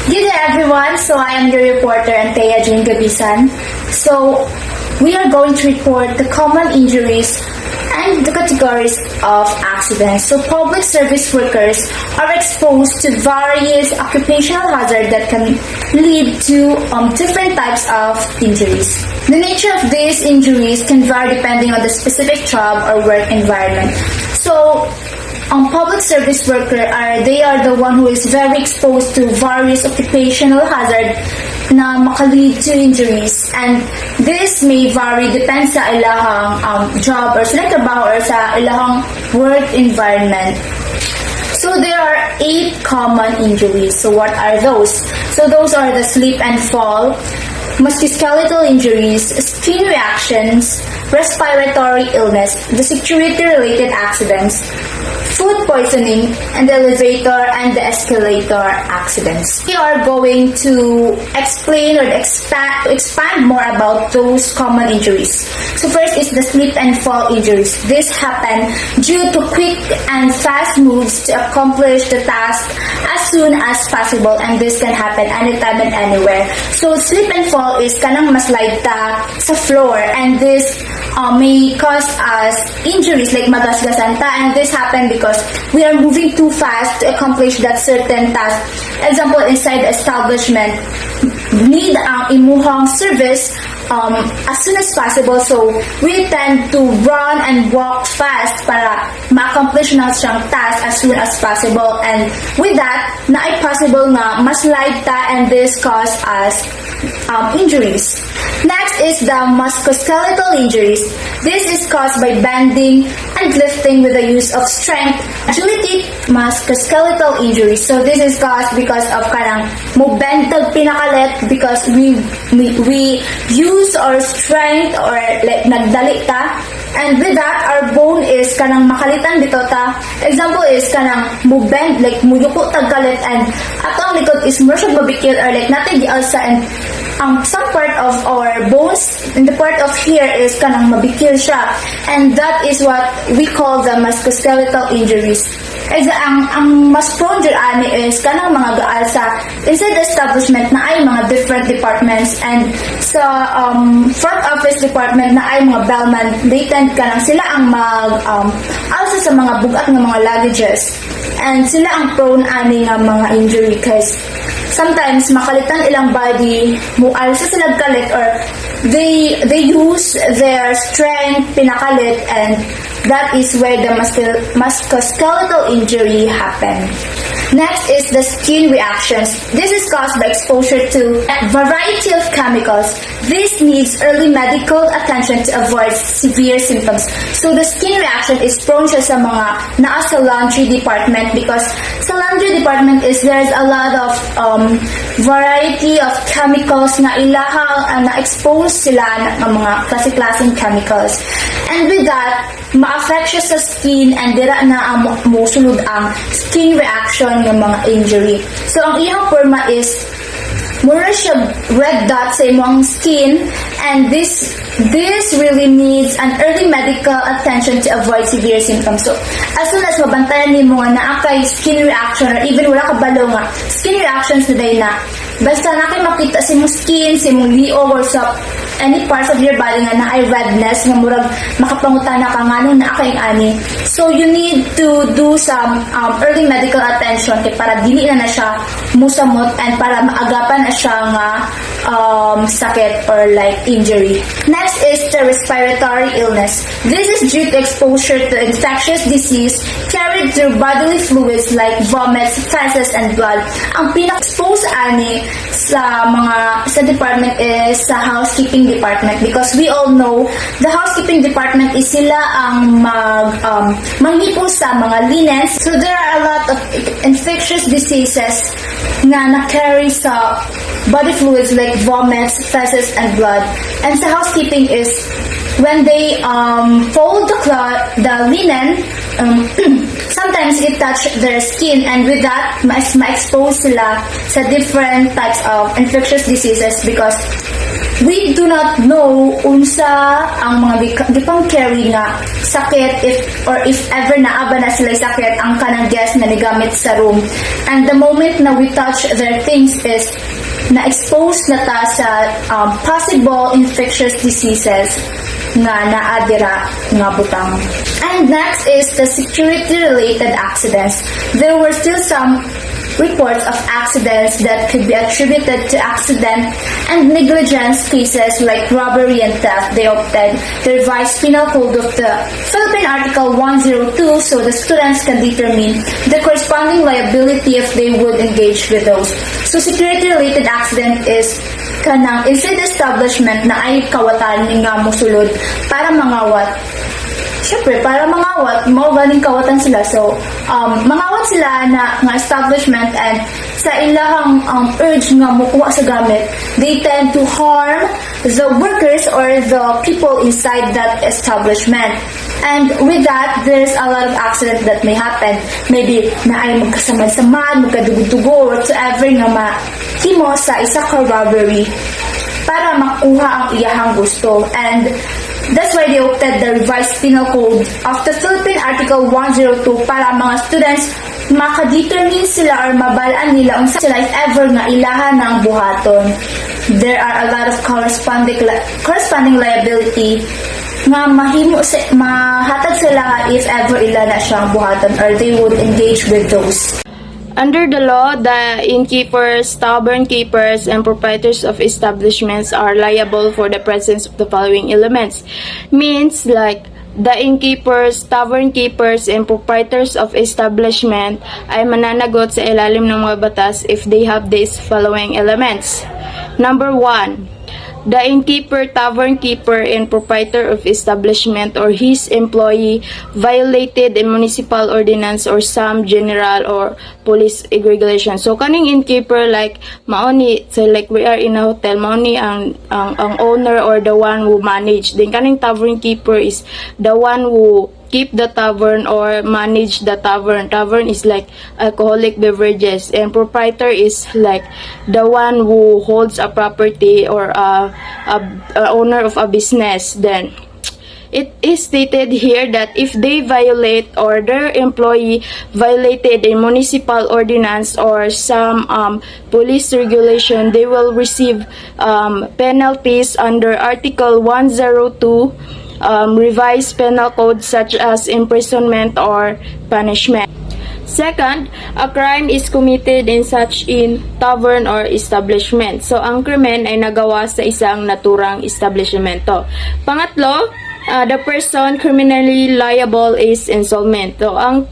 Good day everyone, so I am your reporter Antea Jane Gabisan. So we are going to report the common injuries and the categories of accidents. So public service workers are exposed to various occupational hazards that can lead to different types of injuries. The nature of these injuries can vary depending on the specific job or work environment. So public service worker they are the one who is very exposed to various occupational hazard na makalead to injuries, and this may vary depends sa ilahang job or sa trabaho or sa ilahang work environment. So there are 8 common injuries. So what are those? So those are the slip and fall, musculoskeletal injuries, skin reactions, respiratory illness, the security-related accidents, food poisoning, and the elevator and the escalator accidents. We are going to explain or expand more about those common injuries. So first is the slip and fall injuries. This happen due to quick and fast moves to accomplish the task as soon as possible, and this can happen anytime and anywhere. So slip and fall is kanang maslide ta sa floor, and this may cause us injuries like magasgasan ta, and this happen because we are moving too fast to accomplish that certain task. Example, inside the establishment, need ang imuhang service as soon as possible, so we tend to run and walk fast para ma-accomplish na siyang task as soon as possible, and with that, na ay possible nga maslide ta, and this cause us injuries. Next is the musculoskeletal injuries. This is caused by bending and lifting with the use of strength. Agility musculoskeletal injuries. So this is caused because of kanang mo bend tag pinakalit because we use our strength or like nagdali ta, and with that our bone is kanang makalitan dito ta. Example is kanang mo bend like mo yuko tag kalit, and atong likod is more siya mabikil or like natin di alsa, and some part of our bones in the part of here is kanang mabikil siya, and that is what we call the musculoskeletal injuries. As ang mas prone dyan ani is kanang mga gaal sa inside the establishment na ay mga different departments, and sa front office department na ay mga bellman, they tend kanang sila ang alsa sa mga bugat ng mga luggages, and sila ang prone ani nga mga injury kasi sometimes makalitan ilang body mo alsa sila kalit, or they use their strength pinakalit, and that is where the musculoskeletal injury happen. Next is the skin reactions. This is caused by exposure to a variety of chemicals. This needs early medical attention to avoid severe symptoms. So the skin reaction is prone siya sa mga naa sa laundry department, because sa laundry department is there's a lot of variety of chemicals na ilahang na-expose sila ng mga klase-klaseng chemicals. And with that, ma-affect siya sa skin, and dira na ang musulod ang skin reaction ng mga injury. So ang iyang forma is mura siya red dot sa imong skin, and this really needs an early medical attention to avoid severe symptoms. So as soon as mabantayan nimo na akay skin reaction, or even wala ka balo nga skin reactions today na basta na kay makita sa imong skin, sa imong liog, or sa any parts of your body nga na ay redness nga murag makapangutana ka ngano na akay ani. So you need to do some early medical attention kay para dili na siya musamot, and para maagapan na siya nga sakit or like injury. Next is the respiratory illness. This is due to exposure to infectious disease carried through bodily fluids like vomits, feces, and blood. Ang pinaka-expose ani sa department is sa housekeeping department, because we all know the housekeeping department is sila ang manghipo sa mga linens. So there are a lot of infectious diseases na na-carry sa body fluids like vomits, feces, and blood. And sa housekeeping is when they fold the linen, sometimes it touch their skin, and with that ma-expose sila sa different types of infectious diseases, because we do not know unsa ang mga gipang carry nga sakit if ever naaba na sila sakit ang kanang guest na nigamit sa room. And the moment na we touch their things is na-expose na ta sa possible infectious diseases nga naadira nga butang. And next is the security-related accidents. There were still some reports of accidents that could be attributed to accident and negligence cases like robbery and theft. They opted the revised penal code of the Philippine Article 102 so the students can determine the corresponding liability if they would engage with those. So security-related accident is kanang inside establishment na ay kawatan nga mosulod para mangawat. Siyempre, para mangawat, mo galing kawatan sila. So, mangawat sila na nga establishment and sa ilahang urge nga mukuha sa gamit, they tend to harm the workers or the people inside that establishment. And with that, there's a lot of accidents that may happen. Maybe na ay magkasamad-samad, magkadugo-dugo, whatsoever nga mahimo sa isa ka robbery para makuha ang iyahang gusto. And that's why they opted the revised penal code of the Philippine Article 102 para mga students makadetermine sila or mabalaan nila kung sila if ever nga ilahan ng buhaton. There are a lot of corresponding liability nga mahatag sila if ever ila na siyang buhaton or they would engage with those. Under the law, the innkeepers, tavern keepers, and proprietors of establishments are liable for the presence of the following elements. Means like the innkeepers, tavern keepers, and proprietors of establishment ay mananagot sa ilalim ng mga batas if they have these following elements. Number 1. The innkeeper, tavern keeper, and proprietor of establishment or his employee violated a municipal ordinance or some general or police regulation. So kaning innkeeper like maoni, so like we are in a hotel, maoni ang owner or the one who manage. Then kaning tavern keeper is the one who keep the tavern or manage the tavern. Tavern is like alcoholic beverages, and proprietor is like the one who holds a property or a owner of a business. Then it is stated here that if they violate or their employee violated a municipal ordinance or some police regulation, they will receive penalties under Article 102 revised penal code such as imprisonment or punishment. Second, a crime is committed in such in tavern or establishment. So, ang krimen ay nagawa sa isang naturang establishmento. Pangatlo, the person criminally liable is insolvent. So, ang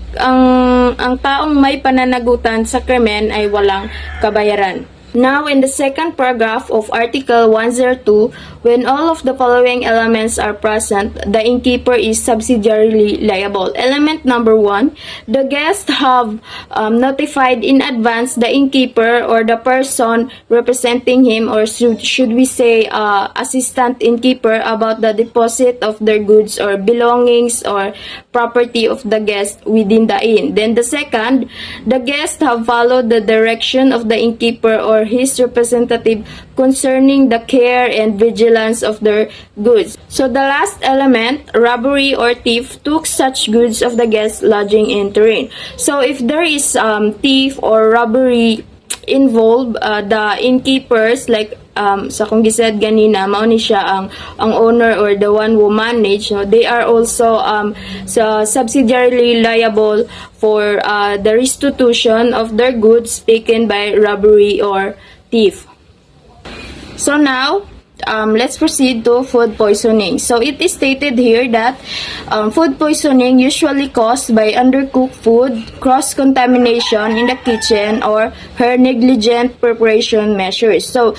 taong may pananagutan sa krimen ay walang kabayaran. Now, in the second paragraph of Article 102, when all of the following elements are present, the innkeeper is subsidiarily liable. Element number 1, the guests have notified in advance the innkeeper or the person representing him, or should we say assistant innkeeper, about the deposit of their goods or belongings or property of the guest within the inn. Then the second, the guests have followed the direction of the innkeeper or his representative concerning the care and vigilance of their goods. So the last element, robbery or thief, took such goods of the guest lodging in terrain. So if there is thief or robbery involved, the innkeepers, like sa kung gisaid ganina, mao ni siya ang owner or the one who manage, no, they are also subsidiarily liable for the restitution of their goods taken by robbery or thief. So now, let's proceed to food poisoning. So it is stated here that food poisoning usually caused by undercooked food, cross-contamination in the kitchen, or her negligent preparation measures. So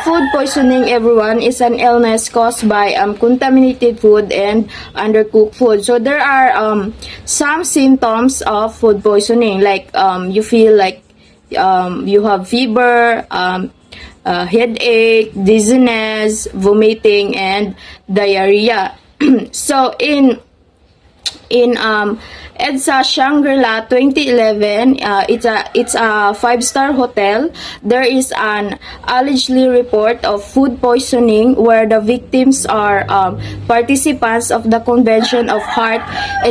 food poisoning, everyone, is an illness caused by contaminated food and undercooked food. So there are some symptoms of food poisoning, like you feel like you have fever, headache, dizziness, vomiting, and diarrhea. So in in EDSA Shangri-La 2011. It's a five-star hotel. There is an allegedly report of food poisoning where the victims are participants of the Convention of Heart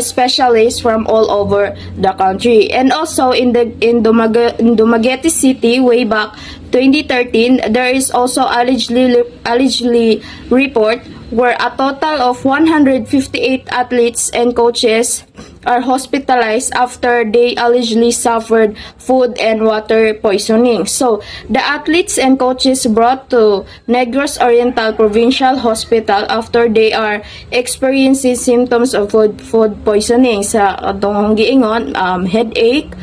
Specialists from all over the country. And also in Dumaguete City way back 2013, there is also allegedly report where a total of 158 athletes and coaches are hospitalized after they allegedly suffered food and water poisoning. So, the athletes and coaches brought to Negros Oriental Provincial Hospital after they are experiencing symptoms of food poisoning sa atong giingon, headache,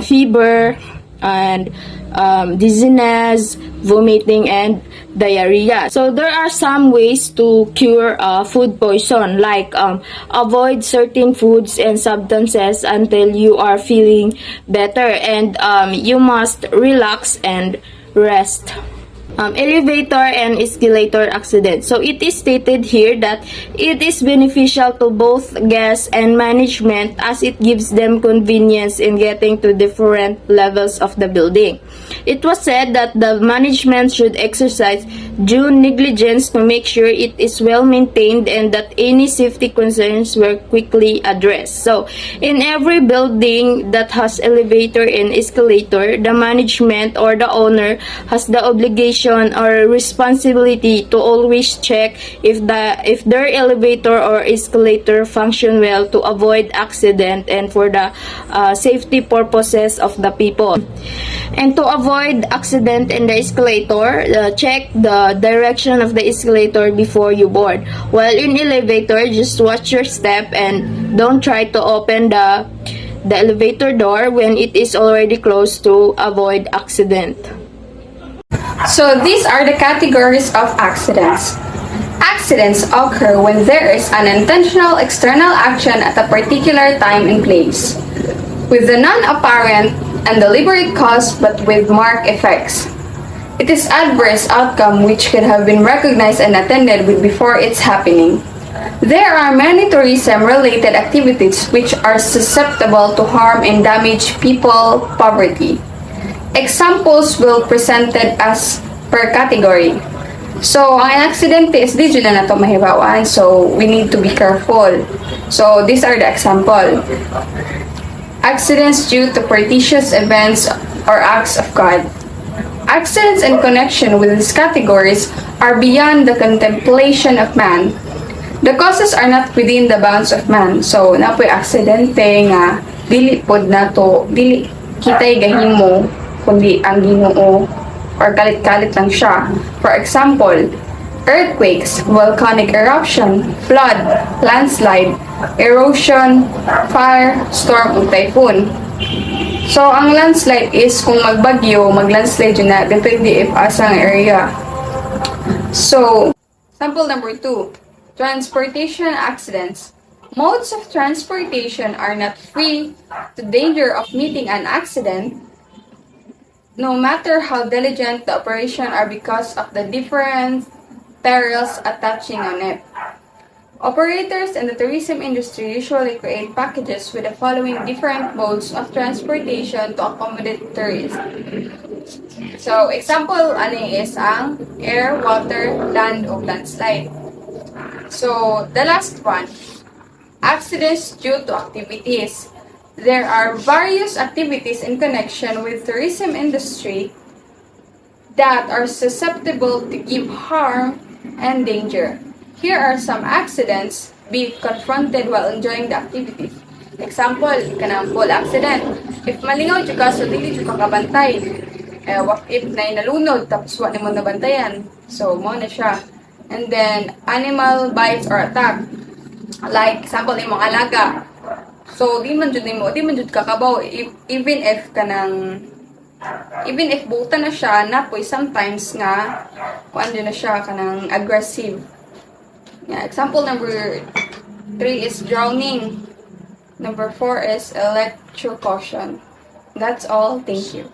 fever, and dizziness, vomiting, and diarrhea. So there are some ways to cure food poison, like avoid certain foods and substances until you are feeling better, and you must relax and rest. Elevator and escalator accident. So it is stated here that it is beneficial to both guests and management as it gives them convenience in getting to different levels of the building. It was said that the management should exercise due negligence to make sure it is well maintained and that any safety concerns were quickly addressed. So in every building that has elevator and escalator, the management or the owner has the obligation or responsibility to always check if their elevator or escalator function well to avoid accident and for the safety purposes of the people. And to avoid accident in the escalator, check the direction of the escalator before you board. While in elevator, just watch your step and don't try to open the elevator door when it is already closed to avoid accident. So these are the categories of accidents. Accidents occur when there is an intentional external action at a particular time and place, with the non-apparent and deliberate cause but with marked effects. It is adverse outcome which could have been recognized and attended with before its happening. There are many tourism-related activities which are susceptible to harm and damage people, poverty. Examples will presented as per category. So, ang accident is di dyan na to mahibawan. So, we need to be careful. So, these are the example. Accidents due to fortuitous events or acts of God. Accidents in connection with these categories are beyond the contemplation of man. The causes are not within the bounds of man. So, napoy aksidente nga dili pod na to, dili kitay gahimo kundi ang Ginoo or kalit-kalit lang siya. For example, earthquakes, volcanic eruption, flood, landslide, erosion, fire, storm, o typhoon. So, ang landslide is kung magbagyo, maglandslide yun na, depende if asang area. So, sample number 2, transportation accidents. Modes of transportation are not free to danger of meeting an accident, no matter how diligent the operation are because of the different perils attaching on it. Operators in the tourism industry usually create packages with the following different modes of transportation to accommodate tourists. So, example, ani is ang air, water, land, o landslide. So, the last one, accidents due to activities. There are various activities in connection with tourism industry that are susceptible to give harm and danger. Here are some accidents be confronted while enjoying the activities. Example, kanang pool accident. If malingaw jud ka, so dili jud ka kabantay. What if na nalunod tapos wa nimo nabantayan. So mo na siya. And then animal bites or attack. Like example imong alaga. So di man jud kakabaw even if buta na siya napoy sometimes nga kuan na siya kanang aggressive. Yeah, example number 3 is drowning. Number 4 is electrocution. That's all. Thank you.